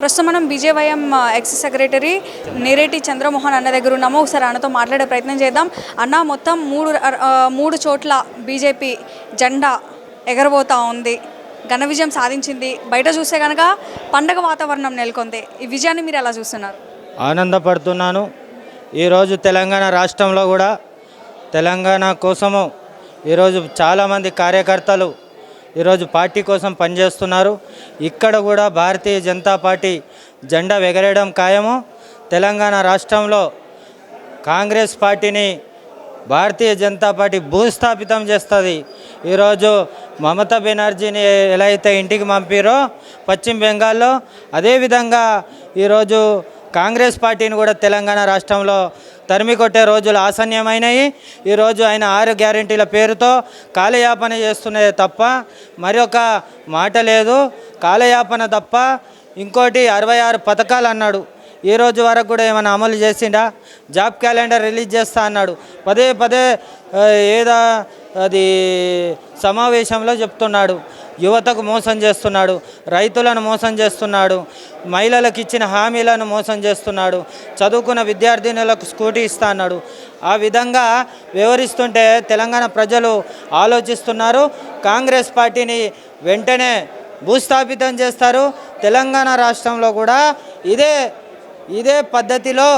ప్రస్తుతం మనం BJYM X secretary నేరేటి Chandramohan అన్న దగ్గర ఉన్నాము. ఒకసారి అన్నతో మాట్లాడే ప్రయత్నం చేద్దాం. అన్న, మొత్తం మూడు చోట్ల బీజేపీ జెండా ఎగరబోతా ఉంది, ఘన విజయం సాధించింది. బయట చూస్తే కనుక పండగ వాతావరణం నెలకొంది. ఈ విజయాన్ని మీరు ఎలా చూస్తున్నారు? ఆనందపడుతున్నాను. ఈరోజు తెలంగాణ రాష్ట్రంలో కూడా తెలంగాణ కోసము ఈరోజు చాలామంది కార్యకర్తలు ఈరోజు పార్టీ కోసం పనిచేస్తున్నారు. ఇక్కడ కూడా భారతీయ జనతా పార్టీ జెండా ఎగరేయడం ఖాయము. తెలంగాణ రాష్ట్రంలో కాంగ్రెస్ పార్టీని భారతీయ జనతా పార్టీ భూస్థాపితం చేస్తుంది. ఈరోజు మమతా బెనర్జీని ఎలా అయితే ఇంటికి పంపిరో పశ్చిమ బెంగాల్లో, అదేవిధంగా ఈరోజు కాంగ్రెస్ పార్టీని కూడా తెలంగాణ రాష్ట్రంలో తరిమి కొట్టే రోజులు ఆసన్యమైనవి. ఈరోజు ఆయన 6 గ్యారెంటీల పేరుతో కాలయాపన చేస్తున్నదే తప్ప మరొక మాట లేదు. కాలయాపన తప్ప ఇంకోటి 66 పథకాలు అన్నాడు. ఈ రోజు వరకు కూడా ఏమైనా అమలు చేసిండా? జాబ్ క్యాలెండర్ రిలీజ్ చేస్తా అన్నాడు. పదే పదే ఏదో అది సమావేశంలో చెప్తున్నాడు. యువతకు మోసం చేస్తున్నాడు, రైతులను మోసం చేస్తున్నాడు, మహిళలకు ఇచ్చిన హామీలను మోసం చేస్తున్నాడు, చదువుకున్న విద్యార్థినులకు స్కూటీ ఇస్తా అన్నాడు. ఆ విధంగా వివరిస్తుంటే తెలంగాణ ప్రజలు ఆలోచిస్తున్నారు. కాంగ్రెస్ పార్టీని వెంటనే భూస్థాపితం చేస్తారు. తెలంగాణ రాష్ట్రంలో కూడా ఇదే పద్ధతిలో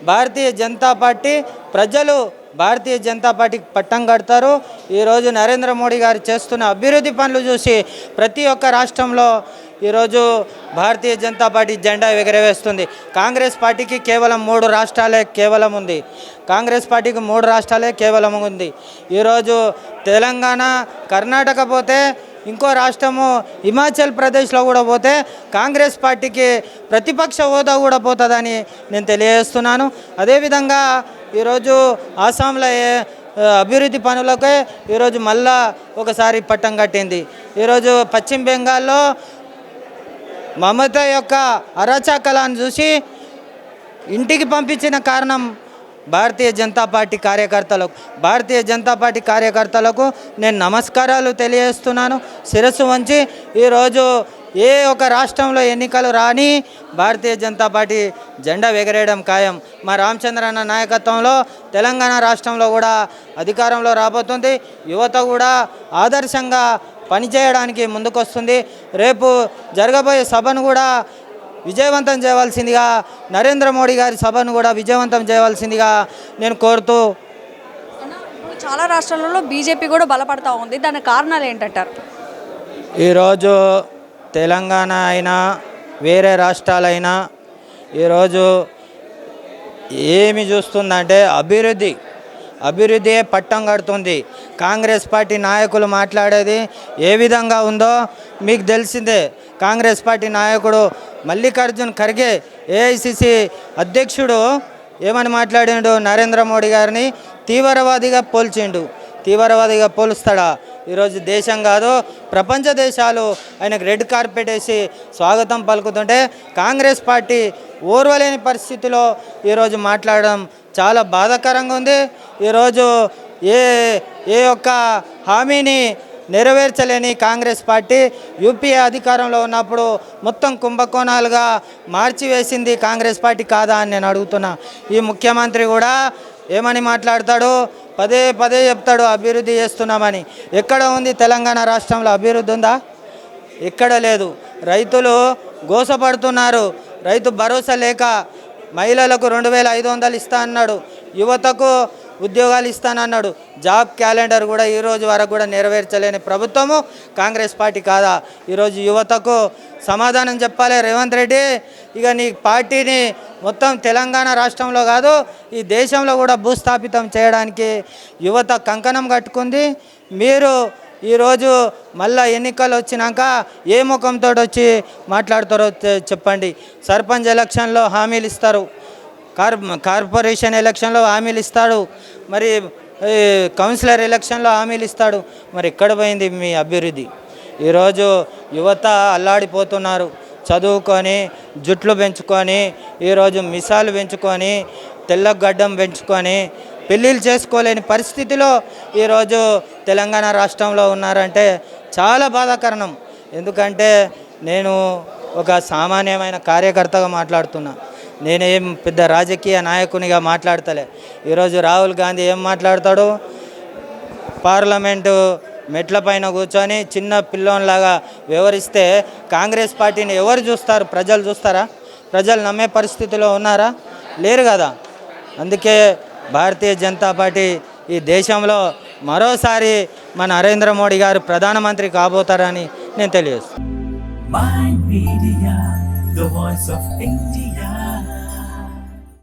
భారతీయ జనతా పార్టీ ప్రజలు భారతీయ జనతా పార్టీకి పట్టం కడతారు. ఈరోజు నరేంద్ర మోడీ గారు చేస్తున్న అభివృద్ధి పనులు చూసి ప్రతి ఒక్క రాష్ట్రంలో ఈరోజు భారతీయ జనతా పార్టీ జెండా ఎగరవేస్తుంది. కాంగ్రెస్ పార్టీకి కేవలం 3 రాష్ట్రాలే కేవలం ఉంది. కాంగ్రెస్ పార్టీకి 3 రాష్ట్రాలే కేవలం ఉంది. ఈరోజు తెలంగాణ, కర్ణాటక పోతే ఇంకో రాష్ట్రము హిమాచల్ ప్రదేశ్లో కూడా పోతే కాంగ్రెస్ పార్టీకి ప్రతిపక్ష హోదా కూడా పోతుందని నేను తెలియజేస్తున్నాను. అదేవిధంగా ఈరోజు ఆసాంలో అభివృద్ధి పనులకే ఈరోజు మళ్ళా ఒకసారి పట్టం కట్టింది. ఈరోజు పశ్చిమ బెంగాల్లో మమత యొక్క అరాచకాలను చూసి ఇంటికి పంపించిన కారణం భారతీయ జనతా పార్టీ కార్యకర్తలకు నేను నమస్కారాలు తెలియజేస్తున్నాను. శిరస్సు వంచి ఈరోజు ఏ ఒక రాష్ట్రంలో ఎన్నికలు రాని భారతీయ జనతా పార్టీ జెండా ఎగరేయడం ఖాయం. మా రామచంద్రన్న నాయకత్వంలో తెలంగాణ రాష్ట్రంలో కూడా అధికారంలో రాబోతుంది. యువత కూడా ఆదర్శంగా పనిచేయడానికి ముందుకొస్తుంది. రేపు జరగబోయే సభను కూడా విజయవంతం చేయవలసిందిగా, నరేంద్ర మోడీ గారి సభను కూడా విజయవంతం చేయవలసిందిగా నేను కోరుతూ, చాలా రాష్ట్రాలలో బీజేపీ కూడా బలపడతా ఉంది. దాని కారణాలు ఏంటంటారు? ఈరోజు తెలంగాణ అయినా వేరే రాష్ట్రాలైనా ఈరోజు ఏమి చూస్తుందంటే అభివృద్ధియే పట్టం కడుతుంది. కాంగ్రెస్ పార్టీ నాయకులు మాట్లాడేది ఏ విధంగా ఉందో మీకు తెలిసిందే. కాంగ్రెస్ పార్టీ నాయకుడు మల్లికార్జున్ ఖర్గే, ఏఐసిసి అధ్యక్షుడు, ఏమని మాట్లాడిండు? నరేంద్ర మోడీ గారిని తీవ్రవాదిగా పోలుస్తాడా? ఈరోజు దేశం కాదు ప్రపంచ దేశాలు ఆయనకు రెడ్ కార్పెట్ వేసి స్వాగతం పలుకుతుంటే కాంగ్రెస్ పార్టీ ఓర్వలేని పరిస్థితిలో ఈరోజు మాట్లాడడం చాలా బాధాకరంగా ఉంది. ఈరోజు ఏ ఒక్క హామీని నెరవేర్చలేని కాంగ్రెస్ పార్టీ యూపీఏ అధికారంలో ఉన్నప్పుడు మొత్తం కుంభకోణాలుగా మార్చివేసింది కాంగ్రెస్ పార్టీ కాదా అని నేను అడుగుతున్నా. ఈ ముఖ్యమంత్రి కూడా ఏమని మాట్లాడతాడు? పదే పదే చెప్తాడు అభివృద్ధి చేస్తున్నామని. ఎక్కడ ఉంది తెలంగాణ రాష్ట్రంలో అభివృద్ధి ఉందా? ఎక్కడ లేదు. రైతులు గోసపడుతున్నారు. రైతు భరోసా లేక మహిళలకు 2500 ఇస్తా అన్నాడు, యువతకు ఉద్యోగాలు ఇస్తానన్నాడు. జాబ్ క్యాలెండర్ కూడా ఈరోజు వరకు కూడా నెరవేర్చలేని ప్రభుత్వము కాంగ్రెస్ పార్టీ కాదా? ఈరోజు యువతకు సమాధానం చెప్పాలి రేవంత్ రెడ్డి. ఇక నీ పార్టీని మొత్తం తెలంగాణ రాష్ట్రంలో కాదు ఈ దేశంలో కూడా భూస్థాపితం చేయడానికి యువత కంకణం కట్టుకుంది. మీరు ఈరోజు మళ్ళా ఎన్నికలు వచ్చినాక ఏ ముఖంతో వచ్చి మాట్లాడతారో చెప్పండి. సర్పంచ్ ఎలక్షన్లో హామీలు ఇస్తారు, కార్పొరేషన్ ఎలక్షన్లో హామీలు ఇస్తాడు, మరి కౌన్సిలర్ ఎలక్షన్లో హామీలు ఇస్తాడు. మరి ఎక్కడ పోయింది మీ అభివృద్ధి? ఈరోజు యువత అల్లాడిపోతున్నారు. చదువుకొని జుట్లు పెంచుకొని ఈరోజు మిసాలు పెంచుకొని తెల్ల గడ్డం పెంచుకొని పెళ్ళిళ్ళు చేసుకోలేని పరిస్థితిలో ఈరోజు తెలంగాణ రాష్ట్రంలో ఉన్నారంటే చాలా బాధాకరణం. ఎందుకంటే నేను ఒక సామాన్యమైన కార్యకర్తగా మాట్లాడుతున్నా. నేనేం పెద్ద రాజకీయ నాయకునిగా మాట్లాడతలే. ఈరోజు రాహుల్ గాంధీ ఏం మాట్లాడతాడు, పార్లమెంటు మెట్ల పైన కూర్చొని చిన్న పిల్లోన్లాగా వివరిస్తే కాంగ్రెస్ పార్టీని ఎవరు చూస్తారు? ప్రజలు చూస్తారా? ప్రజలు నమ్మే పరిస్థితిలో ఉన్నారా? లేరు కదా. అందుకే భారతీయ జనతా పార్టీ ఈ దేశంలో మరోసారి మన నరేంద్ర మోడీ గారు ప్రధానమంత్రి కాబోతారని నేను తెలియజేస్తాను. Mind Media, the voice of India.